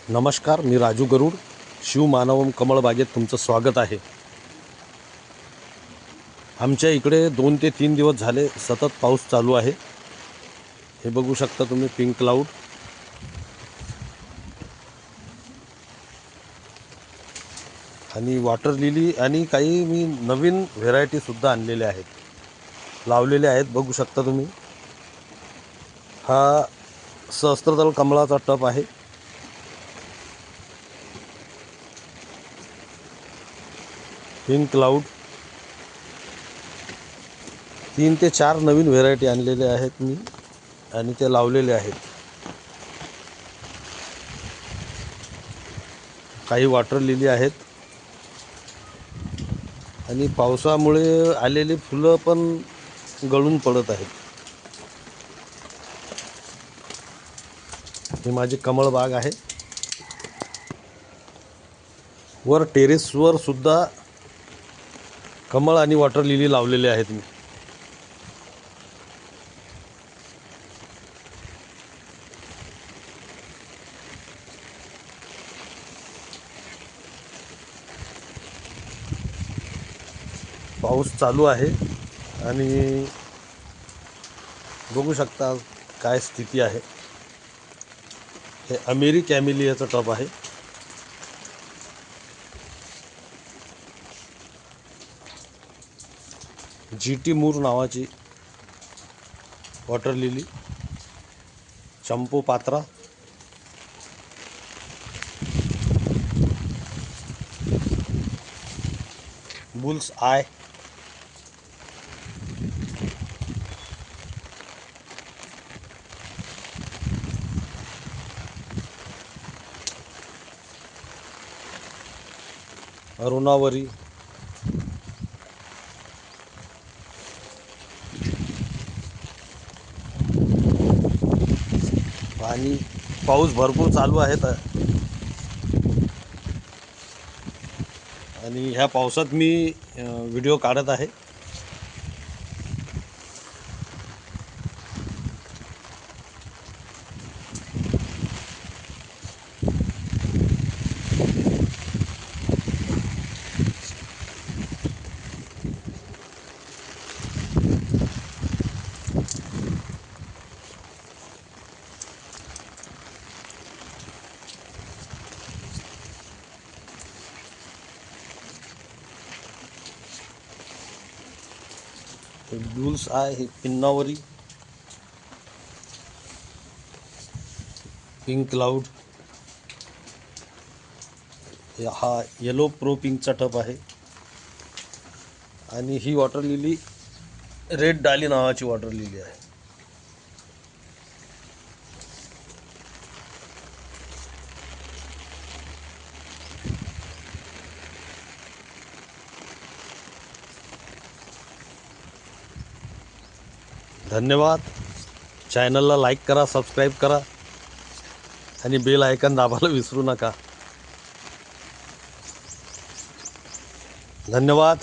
नमस्कार, मी राजू गरुड. शिवमानवम कमळ बागेत तुमचं स्वागत आहे. आमच्या इकडे 2 ते 3 दिवस झाले सतत पाऊस चालू आहे. हे बघू शकता तुम्ही, पिंक क्लाउड आणि वॉटर लिली आणि काही मी नवीन व्हेरायटीसुद्धा आणलेल्या आहेत, लावलेल्या आहेत. बघू शकता तुम्ही, हा सहस्त्रदल कमळाचा टप आहे. पिंक क्लाउड 3 ते 4 नवीन व्हेरायटी आणलेल्या आहेत मी आणि ते लावलेले आहेत. काही वॉटर लिली आहेत आणि पावसामुळे आलेली फुलं पण गळून पडत आहेत. ही माझी कमळ बाग आहे. वर टेरेसवर सुद्धा कमळ आणि वॉटर लिली लावलेले आहेत मी. पाऊस चालू आहे आणि बघू शकता काय स्थिती आहे. हे अमेरी कॅमिलियाचं टब आहे. GT मूर नावाची वॉटर लिली, चंपू पात्रा, बुल्स आय, अरुणावरी, आणि पाऊस भरपूर चालू आहे आणि ह्या पावसात मी व्हिडिओ काढत आहे. बुल्स आय, ही पिन्नावरी, पिंक क्लाउड, हा येलो प्रो पिंकचा टप आहे. आणि ही वॉटर लिली रेड डाली नावाची वॉटर लिली आहे. धन्यवाद. चॅनलला लाईक करा, सबस्क्राईब करा आणि बेल आयकॉन दाबायला विसरू नका. धन्यवाद.